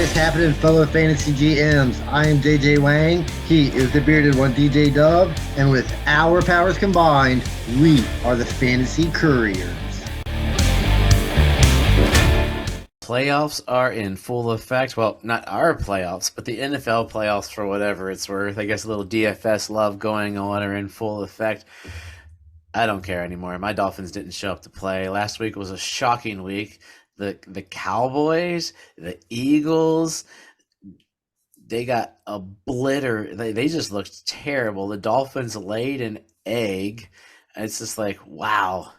is happening, fellow fantasy GMs? I am JJ Wang. He is the bearded one, DJ Dove. And with our powers combined, we are the Fantasy Couriers. Playoffs are in full effect. Well, not our playoffs, but the NFL playoffs for whatever it's worth. I guess a little DFS love going on are in full effect. I don't care anymore. My Dolphins didn't show up to play. Last week was a shocking week. The Cowboys, the Eagles, they got obliterated. They just looked terrible. The Dolphins laid an egg. It's just like, wow.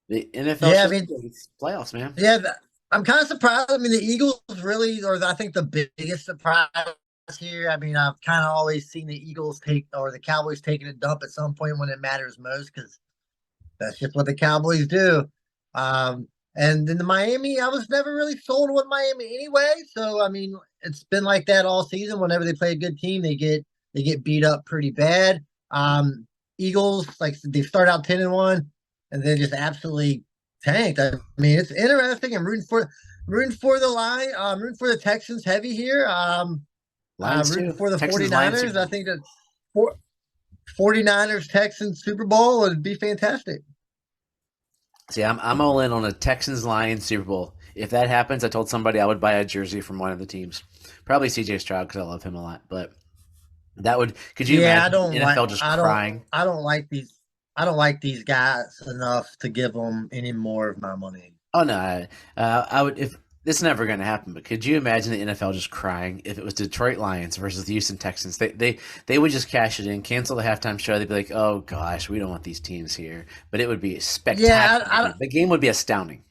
The NFL playoffs, man. Yeah, I'm kind of surprised. I mean, the Eagles really, or I think the biggest surprise here. I mean, I've kind of always seen the Eagles or the Cowboys taking a dump at some point when it matters most, because that's just what the Cowboys do. And in the Miami, I was never really sold with Miami anyway. So I mean, it's been like that all season. Whenever they play a good team, they get beat up pretty bad. Eagles, like, they start out 10-1, and then just absolutely tanked. I mean, it's interesting. I'm rooting for the line. Rooting for the Texans heavy here. Rooting for the Texans, 49ers. I think that 49ers Texans Super Bowl would be fantastic. See, I'm all in on a Texans Lions Super Bowl. If that happens, I told somebody I would buy a jersey from one of the teams. Probably CJ Stroud, because I love him a lot. But that would. Could you imagine NFL just crying? I don't like these guys enough to give them any more of my money. Oh no, I would. If it's never going to happen, but could you imagine the NFL just crying if it was Detroit Lions versus the Houston Texans? They would just cash it in, cancel the halftime show. They'd be like, "Oh gosh, we don't want these teams here." But it would be spectacular. Yeah, the game would be astounding.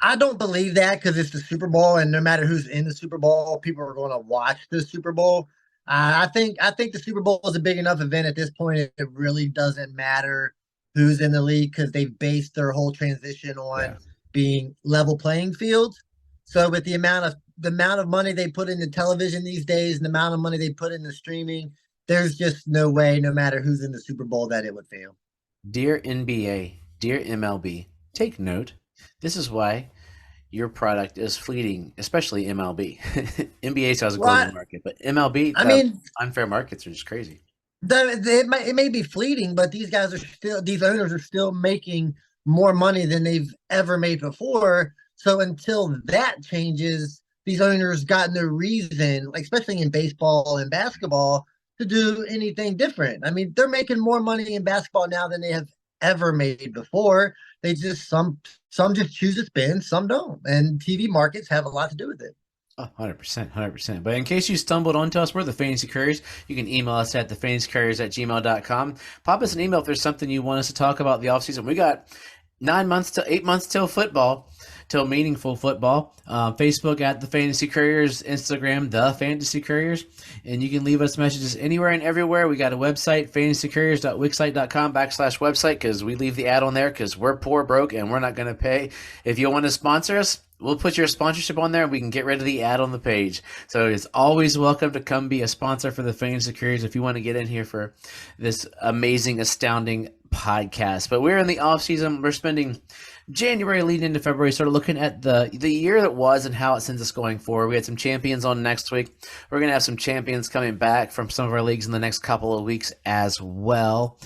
I don't believe that, because it's the Super Bowl, and no matter who's in the Super Bowl, people are going to watch the Super Bowl. I think the Super Bowl is a big enough event at this point. It really doesn't matter who's in the league, because they've based their whole transition on being level playing fields. So with the amount of money they put into television these days, and the amount of money they put into streaming, there's just no way, no matter who's in the Super Bowl, that it would fail. Dear NBA, dear MLB, take note. This is why your product is fleeting, especially MLB. NBA still has a global market, but MLB, unfair markets are just crazy. It may be fleeting, but these owners are still making more money than they've ever made before. So until that changes, these owners got no reason, especially in baseball and basketball, to do anything different. I mean, they're making more money in basketball now than they have ever made before. They just some just choose to spend, some don't, and TV markets have a lot to do with it. 100%. But in case you stumbled onto us, we're the Fantasy Couriers. You can email us at thefantasycouriers@gmail.com. Pop us an email if there's something you want us to talk about the offseason. We got 8 months till football, till meaningful football. Facebook at the Fantasy Couriers, Instagram the Fantasy Couriers, and you can leave us messages anywhere and everywhere. We got a website, fantasycouriers.wixsite.com/website, because we leave the ad on there because we're poor, broke, and we're not going to pay. If you want to sponsor us, we'll put your sponsorship on there, and we can get rid of the ad on the page. So it's always welcome to come be a sponsor for the Fantasy Couriers if you want to get in here for this amazing, astounding podcast. But we're in the off season. We're spending January leading into February, sort of looking at the year that was and how it sends us going forward. We had some champions on next week. We're going to have some champions coming back from some of our leagues in the next couple of weeks as well.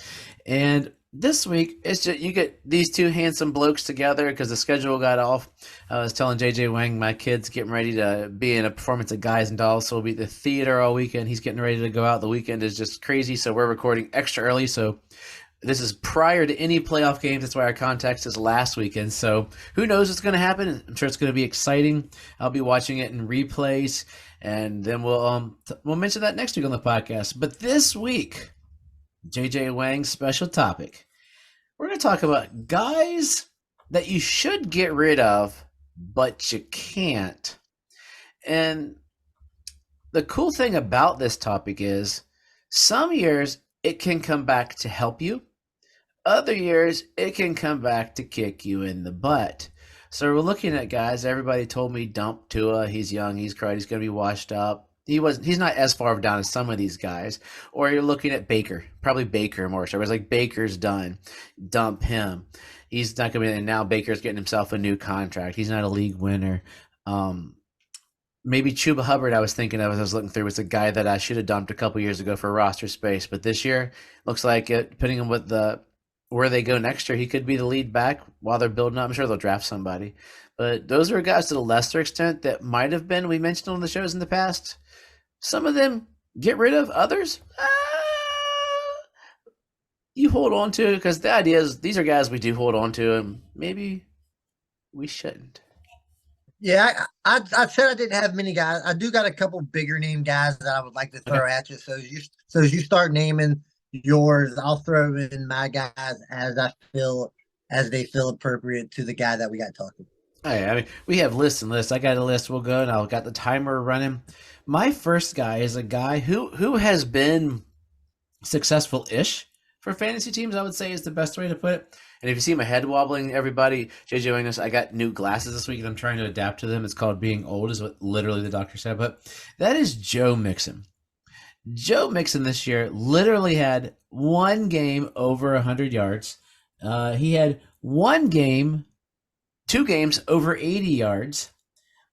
And this week, it's just, you get these two handsome blokes together because the schedule got off. I was telling JJ Wang, my kid's getting ready to be in a performance of Guys and Dolls, so we'll be at the theater all weekend. He's getting ready to go out. The weekend is just crazy, so we're recording extra early, so this is prior to any playoff games. That's why our context is last weekend. So who knows what's going to happen? I'm sure it's going to be exciting. I'll be watching it in replays, and then we'll mention that next week on the podcast. But this week, JJ Wang's special topic, we're going to talk about guys that you should get rid of, but you can't. And the cool thing about this topic is some years it can come back to help you. Other years, it can come back to kick you in the butt. So we're looking at guys. Everybody told me dump Tua. He's young. He's crowded. He's going to be washed up. He's not as far down as some of these guys. Or you're looking at Baker. Probably Baker more so. It was like, Baker's done. Dump him. He's not going to be. And now Baker's getting himself a new contract. He's not a league winner. maybe Chuba Hubbard I was thinking of as I was looking through was a guy that I should have dumped a couple years ago for roster space. But this year, looks like it, depending on where they go next year, he could be the lead back while they're building up. I'm sure they'll draft somebody. But those are guys to a lesser extent that might have been we mentioned on the shows in the past. Some of them get rid of, others you hold on to because the idea is these are guys we do hold on to, and maybe we shouldn't. Yeah, I said I didn't have many guys. I do got a couple bigger name guys that I would like to Okay. throw at you. So as you start naming yours, I'll throw in my guys as they feel appropriate to the guy that we got talking. Oh, yeah, I mean, we have lists and lists. I got a list. We'll go, and I've got the timer running. My first guy is a guy who has been successful-ish for fantasy teams. I would say is the best way to put it. And if you see my head wobbling, everybody, JJ Agnes, I got new glasses this week, and I'm trying to adapt to them. It's called being old, is what literally the doctor said. But that is Joe Mixon. Joe Mixon this year literally had one game over 100 yards. He had two games over 80 yards,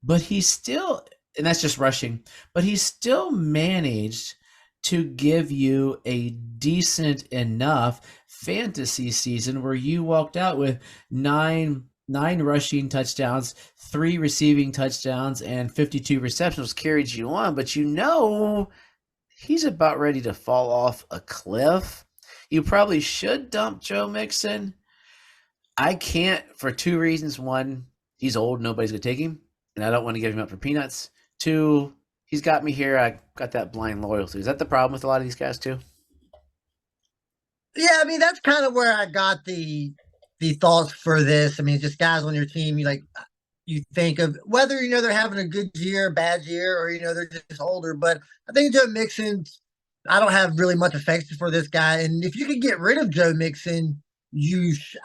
but he still, and that's just rushing, but he still managed to give you a decent enough fantasy season where you walked out with nine rushing touchdowns, 3 receiving touchdowns, and 52 receptions carried you on. But he's about ready to fall off a cliff. You probably should dump Joe Mixon. I can't for 2 reasons. 1, he's old, nobody's gonna take him, and I don't want to give him up for peanuts. 2, he's got me here. I got that blind loyalty. Is that the problem with a lot of these guys too? Yeah, I mean that's kind of where I got the thoughts for this. I mean, just guys on your team, you think of whether they're having a good year, bad year, or they're just older. But I think Joe Mixon, I don't have really much affection for this guy, and if you could get rid of Joe Mixon,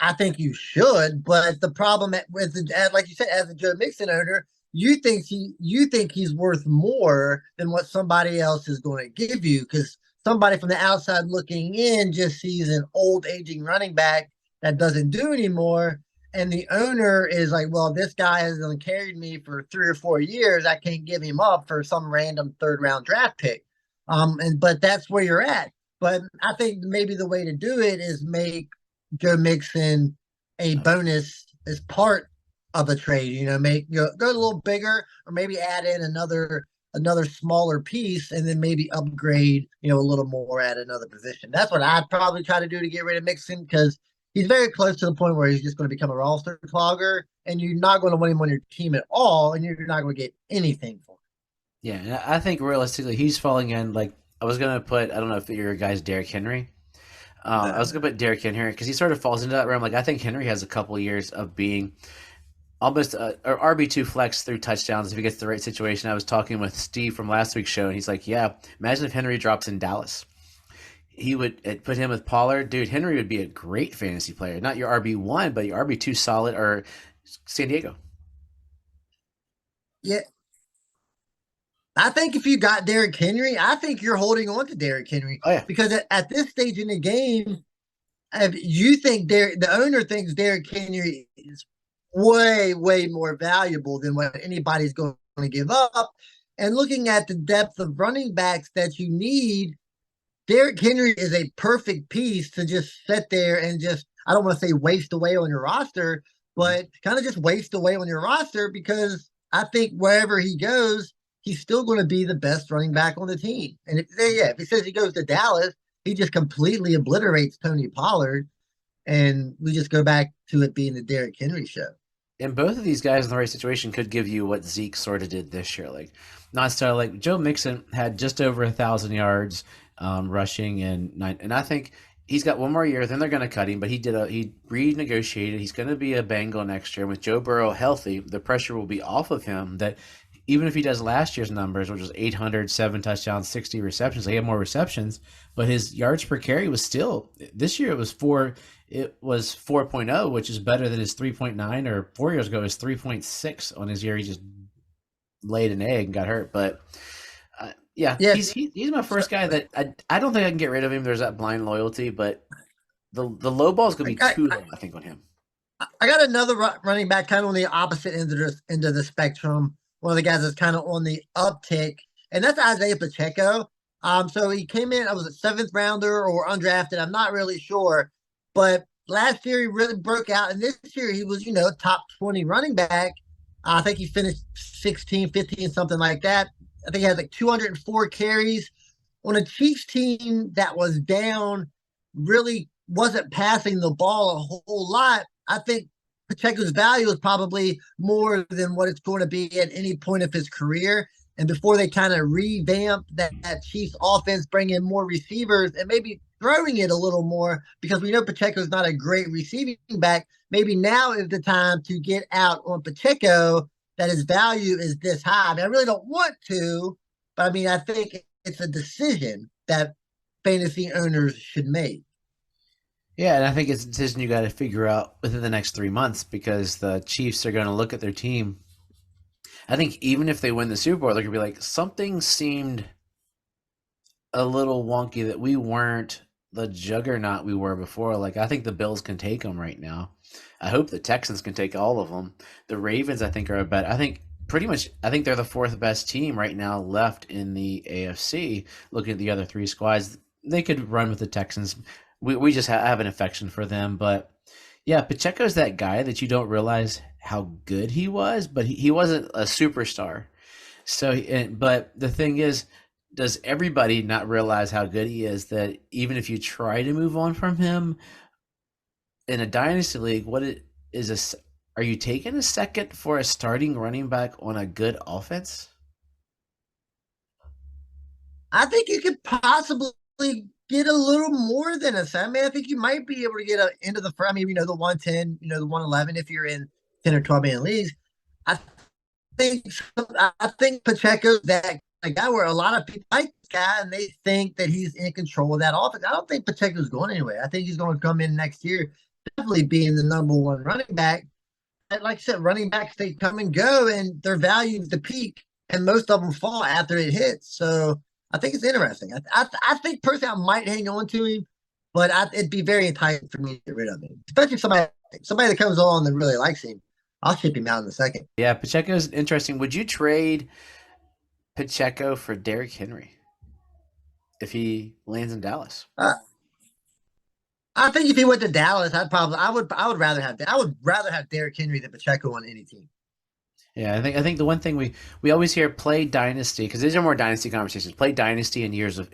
I think you should. But the problem like you said, as a Joe Mixon owner, you think he's worth more than what somebody else is going to give you because somebody from the outside looking in just sees an old aging running back that doesn't do anymore. And the owner is like, well, this guy has only carried me for 3 or 4 years. I can't give him up for some random 3rd round draft pick. But that's where you're at. But I think maybe the way to do it is make Joe Mixon a bonus as part of a trade. Go a little bigger, or maybe add in another smaller piece, and then maybe upgrade a little more at another position. That's what I'd probably try to do to get rid of Mixon because he's very close to the point where he's just going to become a roster clogger, and you're not going to want him on your team at all, and you're not going to get anything for him. Yeah, and I think realistically he's falling in like I was gonna put. I don't know if your guy's Derrick Henry. I was gonna put Derrick Henry because he sort of falls into that realm. Like I think Henry has a couple of years of being almost a RB2 flex through touchdowns if he gets the right situation. I was talking with Steve from last week's show, and he's like, "Yeah, imagine if Henry drops in Dallas. He would put him with Pollard. Dude, Henry would be a great fantasy player. Not your RB1, but your RB2 solid or San Diego." Yeah, I think if you got Derrick Henry, I think you're holding on to Derrick Henry Oh yeah, because at this stage in the game, if you think the owner thinks Derrick Henry is way, way more valuable than what anybody's going to give up. And looking at the depth of running backs that you need, Derrick Henry is a perfect piece to just sit there and just, I don't want to say waste away on your roster, but kind of just waste away on your roster because I think wherever he goes, he's still going to be the best running back on the team. And if he says he goes to Dallas, he just completely obliterates Tony Pollard, and we just go back to it being the Derrick Henry show. and both of these guys in the right situation could give you what Zeke sort of did this year. Like, not so like Joe Mixon had just over 1,000 yards rushing and I think he's got one more year. Then they're going to cut him, but he renegotiated. He's going to be a Bengal next year. With Joe Burrow healthy, the pressure will be off of him. That even if he does last year's numbers, which was 800, 7 touchdowns, 60 receptions, he had more receptions, but his yards per carry was still this year. It was 4.0, which is better than his 3.9, or 4 years ago his 3.6 on his year. He just laid an egg and got hurt, but. Yeah, he's my first guy that I don't think I can get rid of him. There's that blind loyalty, but the low ball is going to be too low, I think, on him. I got another running back kind of on the opposite end of the spectrum. one of the guys that's kind of on the uptick, and that's Isaiah Pacheco. So he came in, I was a seventh rounder or undrafted. I'm not really sure, but last year he really broke out, and this year he was, top 20 running back. I think he finished 16, 15, something like that. I think he had like 204 carries on a Chiefs team that was down, really wasn't passing the ball a whole lot. I think Pacheco's value is probably more than what it's going to be at any point of his career. And before they kind of revamp that Chiefs offense, bring in more receivers and maybe throwing it a little more, because we know Pacheco's not a great receiving back. Maybe now is the time to get out on Pacheco, that his value is this high. I mean, I really don't want to, but I mean, I think it's a decision that fantasy owners should make. Yeah, and I think it's a decision you got to figure out within the next 3 months because the Chiefs are going to look at their team. I think even if they win the Super Bowl, they're going to be like, something seemed a little wonky that we weren't the juggernaut we were before. Like, I think the Bills can take them right now. I hope the Texans can take all of them. The Ravens, I think, are a bet. I think they're the fourth best team right now left in the AFC. Looking at the other three squads, they could run with the Texans. We just have an affection for them. But yeah, Pacheco's that guy that you don't realize how good he was, but he wasn't a superstar. So, but the thing is, does everybody not realize how good he is, that even if you try to move on from him in a dynasty league, are you taking a second for a starting running back on a good offense? I think you could possibly get a little more than a set. I mean, I think you might be able to get into the front. I mean, the 110, the 111 if you're in 10 or 12 man leagues. I think I think Pacheco's that guy where a lot of people like this guy and they think that he's in control of that offense. I don't think Pacheco's going anywhere. I think he's going to come in next year, definitely being the number one running back. And like I said, running backs, they come and go and their value is the peak, and most of them fall after it hits. So I think it's interesting. I think personally I might hang on to him, but it'd be very enticing for me to get rid of him, especially somebody that comes on that really likes him. I'll ship him out in a second. Yeah, Pacheco's interesting. Would you trade Pacheco for Derrick Henry if he lands in Dallas? I think if he went to Dallas, I would rather have Derrick Henry than Pacheco on any team. Yeah, I think the one thing we always hear, play dynasty, because these are more dynasty conversations. Play dynasty in years of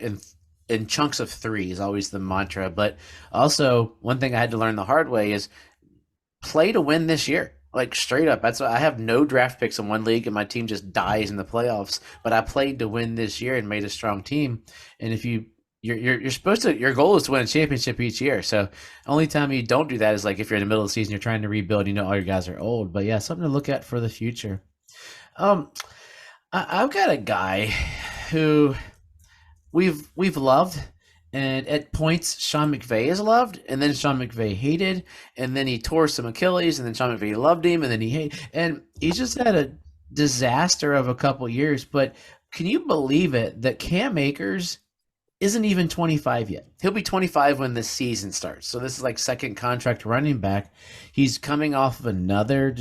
in chunks of three is always the mantra. But also one thing I had to learn the hard way is play to win this year. Like, straight up. That's why I have no draft picks in one league and my team just dies in the playoffs. But I played to win this year and made a strong team. And if you're supposed to, your goal is to win a championship each year. So only time you don't do that is like if you're in the middle of the season, you're trying to rebuild, all your guys are old. But yeah, something to look at for the future. I've got a guy who we've loved, and at points Sean McVay is loved, and then Sean McVay hated, and then he tore some Achilles, and then Sean McVay loved him, and then he hated, and he's just had a disaster of a couple years. But can you believe it that Cam Akers isn't even 25 yet? He'll be 25 when the season starts. So this is like second contract running back. He's coming off of another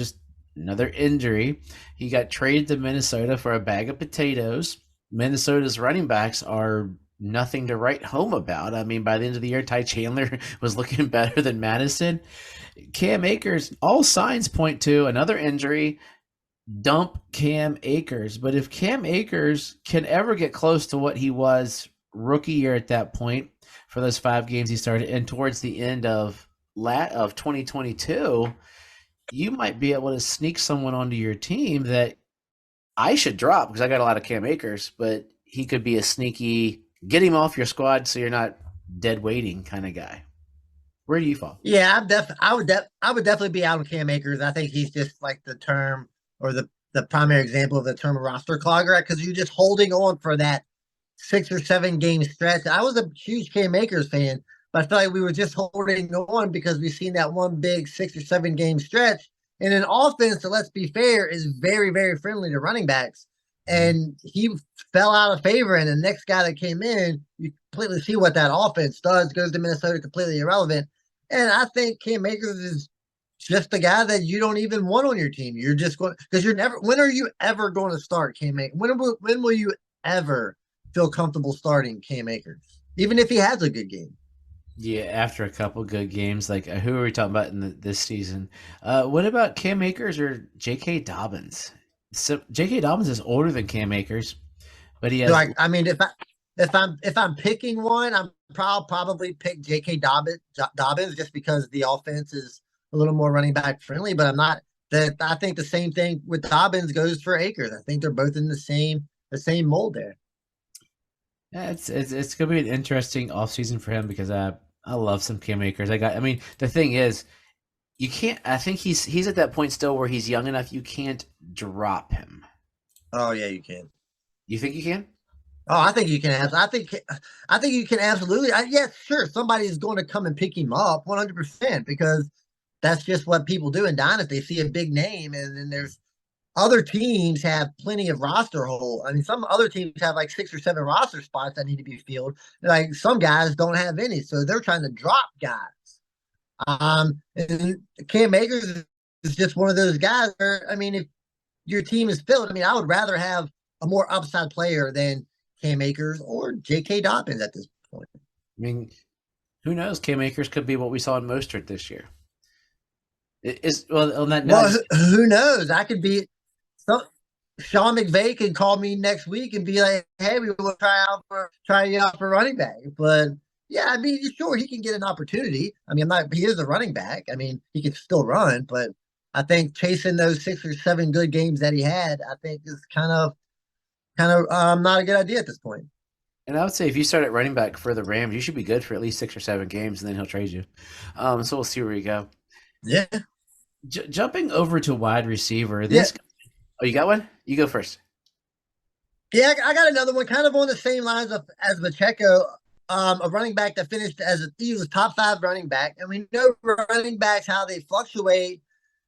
injury. He got traded to Minnesota for a bag of potatoes. Minnesota's running backs are nothing to write home about. I mean, by the end of the year, Ty Chandler was looking better than Madison. Cam Akers, all signs point to another injury. Dump Cam Akers. But if Cam Akers can ever get close to what he was rookie year at that point for those 5 games he started, and towards the end of 2022, you might be able to sneak someone onto your team that I should drop because I got a lot of Cam Akers, but he could be a sneaky, get him off your squad so you're not dead waiting kind of guy. Where do you fall? Yeah, I would definitely be out on Cam Akers. I think he's just like the term, or the primary example of the term roster clogger, because you're just holding on for that 6 or 7 game stretch. I was a huge Cam Akers fan, but I feel like we were just holding on because we've seen that one big 6 or 7 game stretch. And an offense that, let's be fair, is very, very friendly to running backs. And he fell out of favor. And the next guy that came in, you completely see what that offense does, goes to Minnesota completely irrelevant. And I think Cam Akers is just the guy that you don't even want on your team. You're just going because you're never. When are you ever going to start Cam Akers? When will you ever feel comfortable starting Cam Akers, even if he has a good game? Yeah, after a couple good games, like who are we talking about in this season? What about Cam Akers or J.K. Dobbins? So J.K. Dobbins is older than Cam Akers, but he So has. I mean, if I'm picking one, I'm probably pick J.K. Dobbins just because the offense is a little more running back friendly. But I'm not that. I think the same thing with Dobbins goes for Akers. I think they're both in the same mold there. Yeah, it's gonna be an interesting offseason for him because I love some Cam Akers. I mean, the thing is, you can't. I think he's at that point still where he's young enough. You can't drop him. Oh yeah, you can. You think you can? Oh, I think you can have. I think you can absolutely. Yes, sure. Somebody is going to come and pick him up 100% because that's just what people do in Dynasty. They see a big name, and then there's other teams have plenty of roster hole. I mean, some other teams have like 6 or 7 roster spots that need to be filled. Like some guys don't have any, so they're trying to drop guys. And Cam Akers is just one of those guys where, I mean, if your team is filled, I mean, I would rather have a more upside player than Cam Akers or J.K. Dobbins at this point. I mean, who knows? Cam Akers could be what we saw in Mostert this year. It is well on that Well, note. who knows? I could be some Sean McVay can call me next week and be like, "Hey, we will try you out for running back." But yeah, I mean, sure, he can get an opportunity. I mean, I'm not. He is a running back. I mean, he can still run, but I think chasing those 6 or 7 good games that he had, I think is kind of not a good idea at this point. And I would say if you start at running back for the Rams, you should be good for at least 6 or 7 games, and then he'll trade you. So we'll see where you go. Yeah, Jumping over to wide receiver, yeah, this. Oh, you got one? You go first. yeah. I got another one, kind of on the same lines of as Pacheco. A running back that finished he was top 5 running back, and we know running backs how they fluctuate.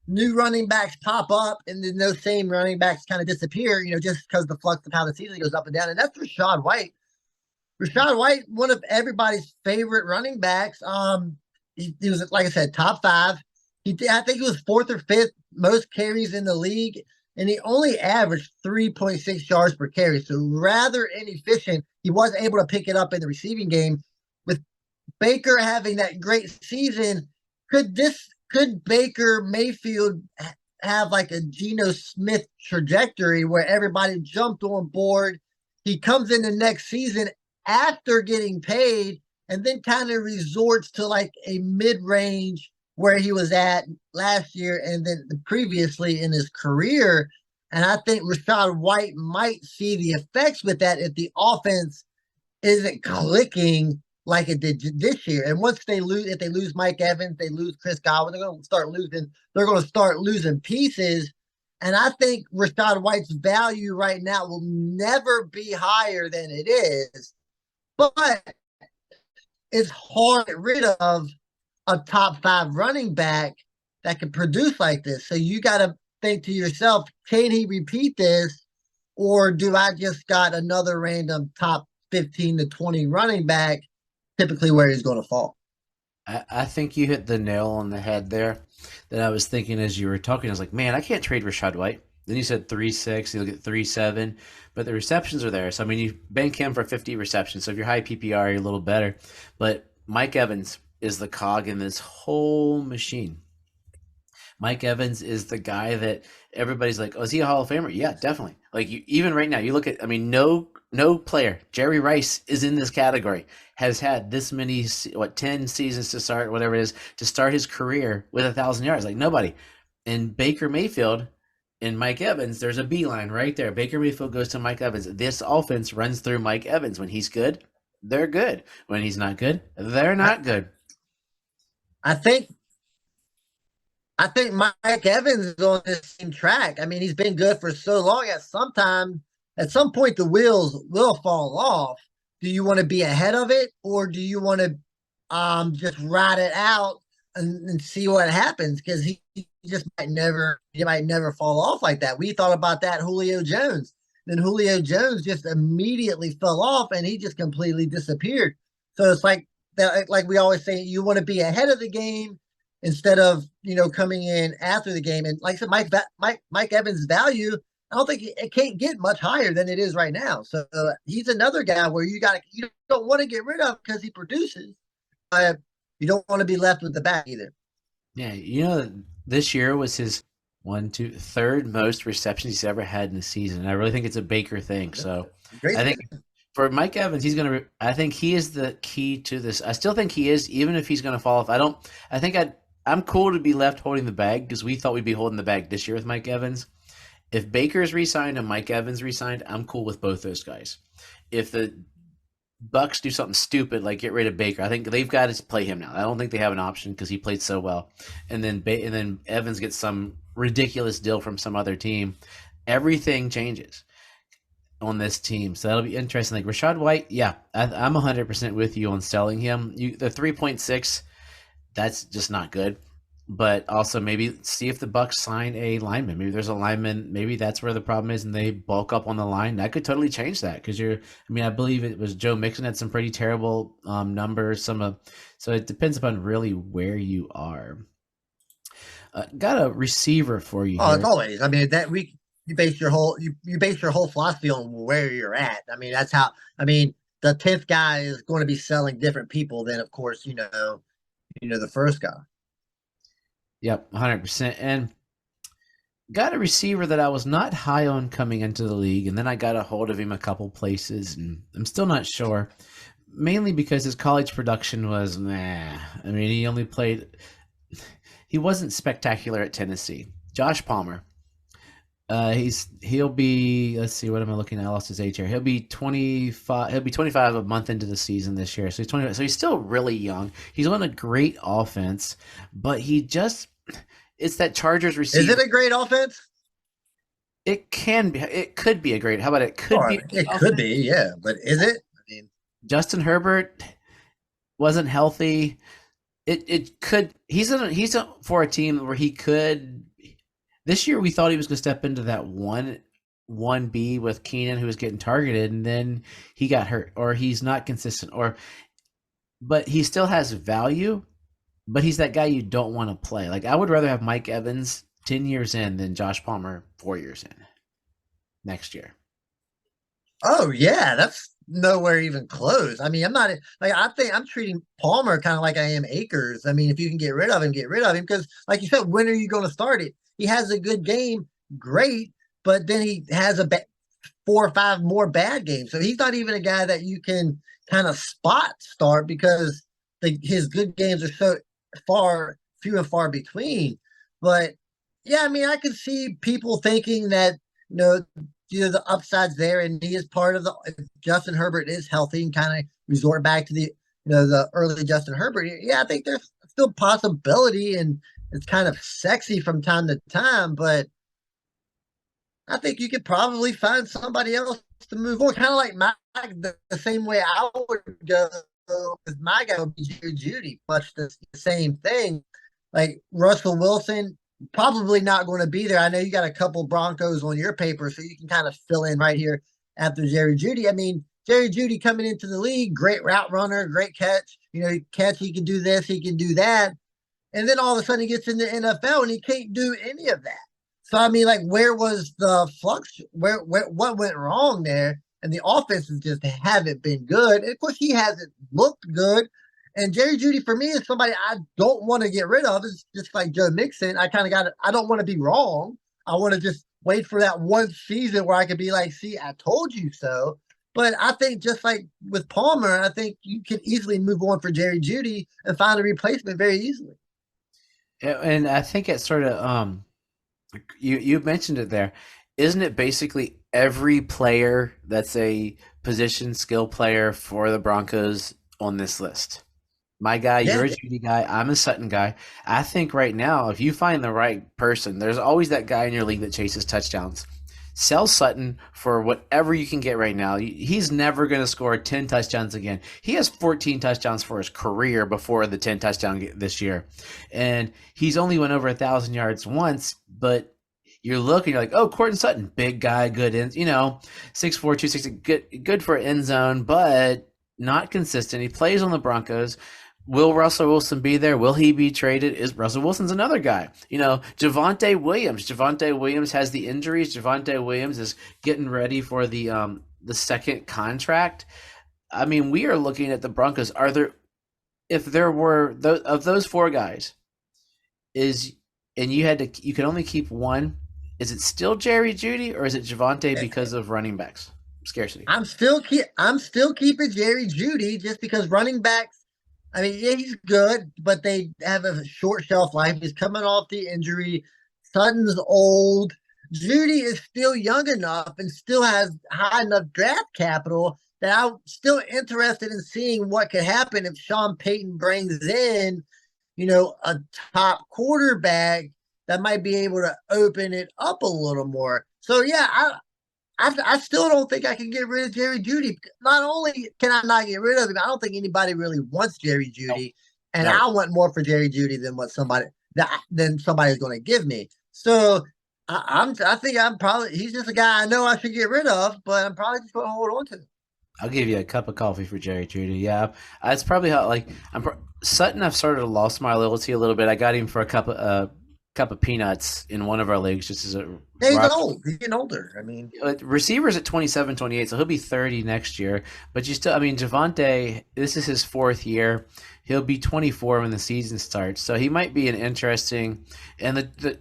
New running backs pop up, and then those same running backs kind of disappear. Just because the flux of how the season goes up and down, and that's Rashad White. Rashad White, one of everybody's favorite running backs. He was, like I said, top 5. I think he was 4th or 5th most carries in the league, and he only averaged 3.6 yards per carry, so rather inefficient. He wasn't able to pick it up in the receiving game. With Baker having that great season, could Baker Mayfield have like a Geno Smith trajectory where everybody jumped on board? He comes in the next season after getting paid and then kind of resorts to like a mid-range where he was at last year and then previously in his career. And I think Rashad White might see the effects with that if the offense isn't clicking like it did this year. And once if they lose Mike Evans, they lose Chris Godwin, they're going to start losing. They're going to start losing pieces. And I think Rashad White's value right now will never be higher than it is. But it's hard to get rid of a top 5 running back that can produce like this. So you got to think to yourself, can he repeat this? Or do I just got another random top 15 to 20 running back, typically where he's going to fall? I think you hit the nail on the head there. That I was thinking as you were talking. I was like, man, I can't trade Rashad White. Then you said 3.6, you look at 3.7, but the receptions are there. So I mean, you bank him for 50 receptions. So if you're high PPR, you're a little better. But Mike Evans is the cog in this whole machine. Mike Evans is the guy that everybody's like, oh, is he a Hall of Famer? Yeah, definitely. Like even right now, you look at, I mean, no player, Jerry Rice is in this category, has had this many, 10 seasons to start, whatever it is, to start his career with 1,000 yards. Like nobody. And Baker Mayfield and Mike Evans, there's a beeline right there. Baker Mayfield goes to Mike Evans. This offense runs through Mike Evans. When he's good, they're good. When he's not good, they're not good. I think I think Mike Evans is on the same track. I mean, he's been good for so long. At some point, the wheels will fall off. Do you want to be ahead of it, or do you want to just ride it out and see what happens? Because he might never fall off like that. We thought about that Julio Jones. Then Julio Jones just immediately fell off, and he just completely disappeared. So it's like that. Like we always say, you want to be ahead of the game, instead of coming in after the game. And like I said, Mike Evans' value, I don't think it can't get much higher than it is right now. So he's another guy where you don't want to get rid of because he produces, but you don't want to be left with the bag either. Yeah, this year was his third most receptions he's ever had in a season. And I really think it's a Baker thing. So Great. I think for Mike Evans, I think he is the key to this. I still think he is, even if he's going to fall off. I'm cool to be left holding the bag because we thought we'd be holding the bag this year with Mike Evans. If Baker's re-signed and Mike Evans re-signed, I'm cool with both those guys. If the Bucks do something stupid like get rid of Baker, I think they've got to play him now. I don't think they have an option because he played so well. And then Evans gets some ridiculous deal from some other team. Everything changes on this team, so that'll be interesting. Like Rachaad White, yeah, I'm 100% with you on selling him. The 3.6, that's just not good. But also maybe see if the Bucks sign a lineman. Maybe there's a lineman. Maybe that's where the problem is, and they bulk up on the line. That could totally change that because I believe it was Joe Mixon had some pretty terrible numbers. So it depends upon really where you are. Got a receiver for you. Oh, here. it's always. I mean that we you base your whole philosophy on where you're at. I mean that's how. I mean the 10th guy is going to be selling different people than, of course, the first guy. Yep, 100%. And got a receiver that I was not high on coming into the league, and then I got a hold of him a couple places, and I'm still not sure. Mainly because his college production was meh. I mean, he wasn't spectacular at Tennessee. Josh Palmer. He'll be, let's see, what am I looking at? I lost his age here. He'll be 25. He'll be 25 a month into the season this year. So he's 20. So he's still really young. He's on a great offense, but it's that Chargers receiver. Is it a great offense? It can be. It could be a great. How about it? Could be. It could be, yeah. But is it? I mean, Justin Herbert wasn't healthy. It could. He's for a team where he could. This year we thought he was going to step into that 1B with Keenan, who was getting targeted, and then he got hurt, or he's not consistent, but he still has value, but he's that guy you don't want to play. Like I would rather have Mike Evans 10 years in than Josh Palmer 4 years in next year. Oh yeah, that's nowhere even close. I mean, I think I'm treating Palmer kind of like I am Akers. I mean, if you can get rid of him, because like you said, when are you going to start it? He has a good game, great, but then he has 4 or 5 more bad games. So he's not even a guy that you can kind of spot start because his good games are so few and far between. But yeah, I mean, I can see people thinking that the upside's there, and he is part of if Justin Herbert is healthy and kind of resort back to the early Justin Herbert. Yeah, I think there's still possibility, and it's kind of sexy from time to time, but I think you could probably find somebody else to move on. Kind of like the same way I would go with my guy would be Judy, much the same thing. Like Russell Wilson, probably not going to be there. I know you got a couple Broncos on your paper, so you can kind of fill in right here after Jerry Jeudy. I mean, Jerry Jeudy coming into the league, great route runner, great catch. He can do this, he can do that. And then all of a sudden he gets in the NFL and he can't do any of that. So, I mean, like, where was the flux? What went wrong there? And the offenses just haven't been good. And of course, he hasn't looked good. And Jerry Jeudy, for me, is somebody I don't want to get rid of. It's just like Joe Mixon. I don't want to be wrong. I want to just wait for that one season where I could be like, see, I told you so. But I think just like with Palmer, I think you can easily move on for Jerry Jeudy and find a replacement very easily. And I think it's sort of you mentioned it there. Isn't it basically every player that's a position skill player for the Broncos on this list? My guy, Yeah. You're a Jeudy guy, I'm a Sutton guy. I think right now, if you find the right person, there's always that guy in your league that chases touchdowns. Sell Sutton for whatever you can get right now. He's never going to score 10 touchdowns again. He has 14 touchdowns for his career before the 10 touchdown this year. And he's only went over 1,000 yards once, but you're like, oh, Courtland Sutton, big guy, good end, 6'4", 260, good for end zone, but not consistent. He plays on the Broncos. Will Russell Wilson be there? Will he be traded? Is Russell Wilson's another guy? You know, Javonte Williams. Javonte Williams has the injuries. Javonte Williams is getting ready for the second contract. I mean, we are looking at the Broncos. Are there, if there were of those four guys, is and you could only keep one, is it still Jerry Judy or is it Javonte because of running backs scarcity? I'm still keeping Jerry Judy just because running backs. I mean, yeah, he's good, but they have a short shelf life. He's coming off the injury. Sutton's old. Judy is still young enough and still has high enough draft capital that I'm still interested in seeing what could happen if Sean Payton brings in, a top quarterback that might be able to open it up a little more. So yeah, I still don't think I can get rid of Jerry Judy. Not only can I not get rid of him, I don't think anybody really wants Jerry No, Judy, and no. I want more for Jerry Judy than what somebody's going to give me. So I think I'm probably he's just a guy I know I should get rid of, but I'm probably just going to hold on to him. I'll give you a cup of coffee for Jerry Judy. Yeah, that's probably how. Like Sutton, I've sort of lost my loyalty a little bit. I got him for a cup of peanuts in one of our leagues, just as a Yeah, he's roster. old. He's getting older. I mean, Receivers at 27, 28, so he'll be 30 next year. But you still, I mean, Javonte, this is his fourth year. He'll be 24 when the season starts, so he might be an interesting. And the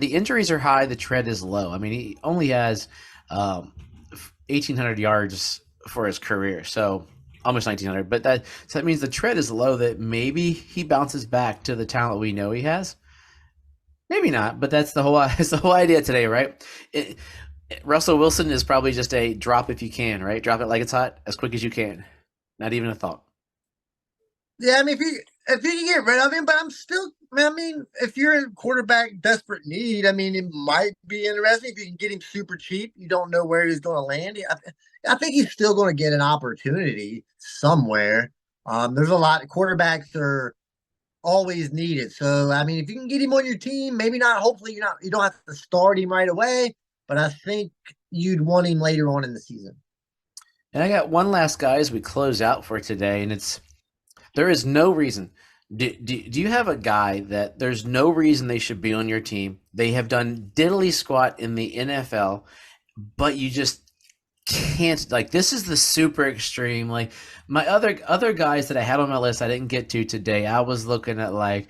injuries are high. The tread is low. I mean, he only has 1,800 yards for his career, so almost 1,900. But that means the tread is low. That maybe he bounces back to the talent we know he has. Maybe not, but that's the whole idea today, right? Russell Wilson is probably just a drop if you can, right? Drop it like it's hot, as quick as you can. Not even a thought. yeah, I mean, if you can get rid of him, but I'm still. I mean, if you're in quarterback desperate need, I mean, it might be interesting if you can get him super cheap. You don't know where he's going to land. I think he's still going to get an opportunity somewhere. There's a lot. Quarterbacks are always needed. So I mean, if you can get him on your team, maybe not. Hopefully, you don't have to start him right away. But I think you'd want him later on in the season. And I got one last guy as we close out for today, and there is no reason. Do you have a guy that there's no reason they should be on your team? They have done diddly squat in the NFL, but you just can't, like, this is the super extreme. Like my other guys that I had on my list I didn't get to today. I was looking at like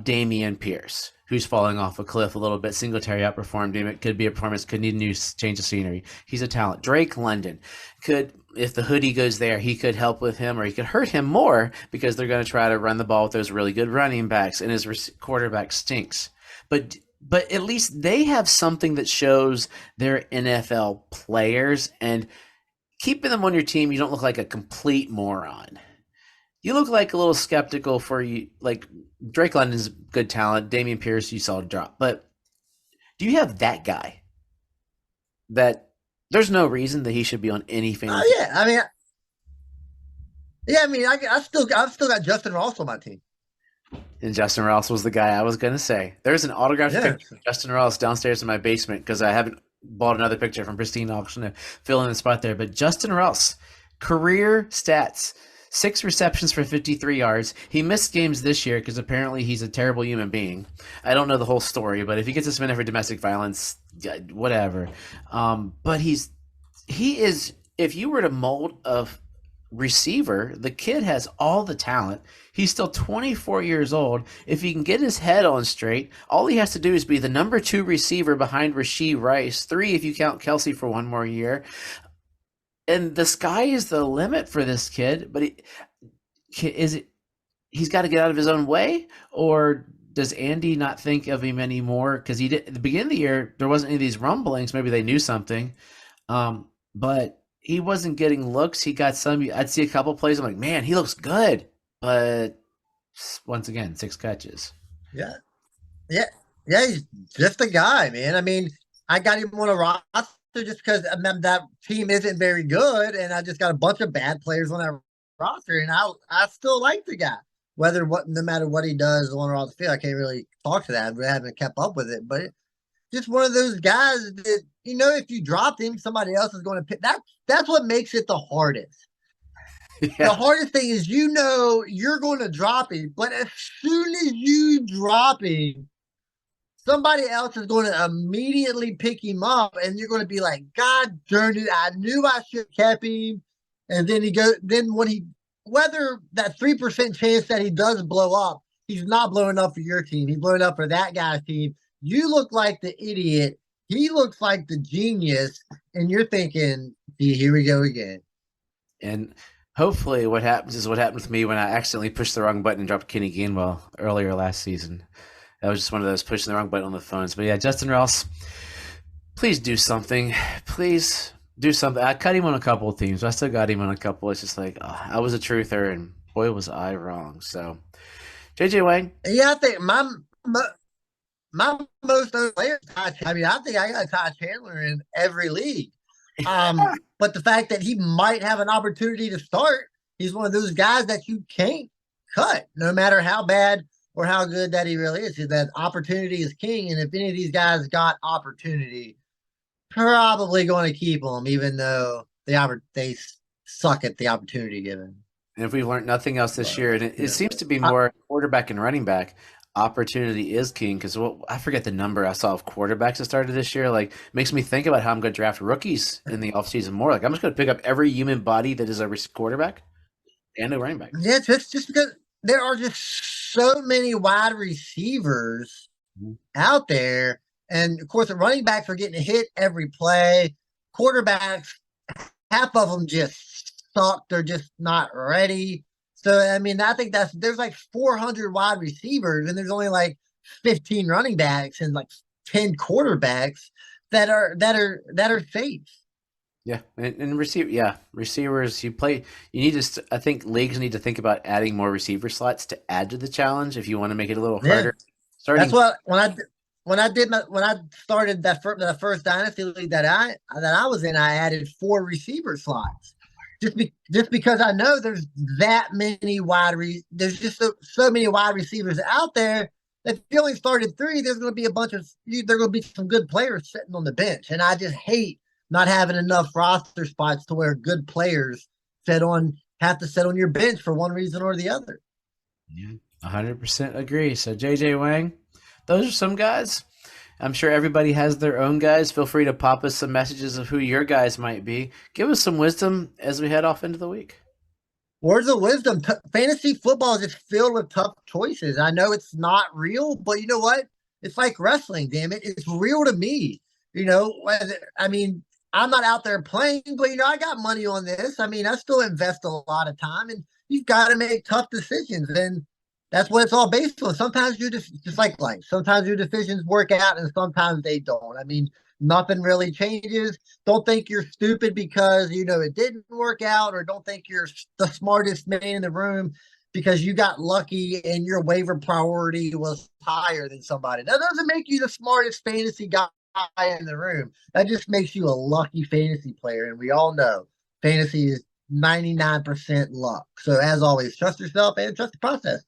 Damian Pierce, who's falling off a cliff a little bit. Singletary outperformed him. It could be a performance, could need a new change of scenery. He's a talent. Drake London could, if the hoodie goes there, he could help with him, or he could hurt him more because they're going to try to run the ball with those really good running backs, and his quarterback stinks. But at least they have something that shows they're NFL players, and keeping them on your team, you don't look like a complete moron. You look like a little skeptical for you. Like Drake London's good talent. Damian Pierce, you saw drop. But do you have that guy that there's no reason that he should be on any fantasy? Yeah, I mean, I've still got Justin Ross on my team. And Justin Ross was the guy I was going to say. There's an autographed Yeah, picture of Justin Ross downstairs in my basement because I haven't bought another picture from Pristine Auction to fill in the spot there. But Justin Ross, career stats: 6 receptions for 53 yards. He missed games this year because apparently he's a terrible human being. I don't know the whole story, but if he gets suspended for domestic violence, whatever. But he is. If you were to mold a receiver, the kid has all the talent. He's still 24 years old. If he can get his head on straight, all he has to do is be the number 2 receiver behind Rashee Rice, 3 if you count Kelsey for one more year. And the sky is the limit for this kid. But he's got to get out of his own way, or does Andy not think of him anymore? Because he did at the beginning of the year, there wasn't any of these rumblings. Maybe they knew something, but he wasn't getting looks. He got some. I'd see a couple plays. I'm like, man, he looks good, but once again, 6 catches. yeah, yeah, yeah. He's just a guy, man. I mean, I got him on a roster just because that team isn't very good, and I just got a bunch of bad players on that roster, and I still like the guy. No matter what he does on or off the field, I can't really talk to that. I haven't kept up with it, but just one of those guys that if you drop him, somebody else is going to pick. That's what makes it the hardest. The Yeah. hardest thing is you're going to drop him, but as soon as you drop him, somebody else is going to immediately pick him up, and you're going to be like, God darn it, I knew I should have kept him. And then then when whether that 3% chance that he does blow up, he's not blowing up for your team. He's blowing up for that guy's team. You look like the idiot. He looks like the genius. And you're thinking, here we go again. And hopefully what happens is what happened with me when I accidentally pushed the wrong button and dropped Kenny Gainwell earlier last season. That was just one of those pushing the wrong button on the phones. But yeah, Justin Ross, please do something. Please do something. I cut him on a couple of teams, but I still got him on a couple. It's just like, I was a truther, and boy, was I wrong. So, JJ Wang. Yeah, I think my most player. I mean, I think I got Ty Chandler in every league. But the fact that he might have an opportunity to start, he's one of those guys that you can't cut, no matter how bad or how good that he really is. That opportunity is king, and if any of these guys got opportunity, probably going to keep them, even though they suck at the opportunity given. And if we've learned nothing else this year, and it seems to be more quarterback and running back, opportunity is king. Because I forget the number I saw of quarterbacks that started this year. Like, makes me think about how I'm going to draft rookies in the offseason more. Like, I'm just going to pick up every human body that is a quarterback and a running back. Yeah, just because there are just so many wide receivers out there. And of course, the running backs are getting hit every play. Quarterbacks, half of them just suck. They're just not ready. So, I mean, I think there's like 400 wide receivers, and there's only like 15 running backs and like 10 quarterbacks that are safe. Yeah, and receivers. You need to. I think leagues need to think about adding more receiver slots to add to the challenge if you want to make it a little harder. That's what when I started that first dynasty league that I was in, I added 4 receiver slots. Just because I know there's that many there's just so many wide receivers out there that if you only started 3, there's going to be there going to be some good players sitting on the bench, and I just hate not having enough roster spots to where good players have to sit on your bench for one reason or the other. Yeah, 100% agree. So JJ Wang, those are some guys. I'm sure everybody has their own guys. Feel free to pop us some messages of who your guys might be. Give us some wisdom as we head off into the week. Words of wisdom. Fantasy football is just filled with tough choices. I know it's not real, but you know what? It's like wrestling, damn it. It's real to me. I mean, I'm not out there playing, but I got money on this. I mean, I still invest a lot of time, and you've got to make tough decisions. And that's what it's all based on. Sometimes you're just like life. Sometimes your decisions work out, and sometimes they don't. I mean, nothing really changes. Don't think you're stupid because it didn't work out, or don't think you're the smartest man in the room because you got lucky and your waiver priority was higher than somebody. That doesn't make you the smartest fantasy guy in the room. That just makes you a lucky fantasy player, and we all know fantasy is 99% luck. So as always, trust yourself and trust the process.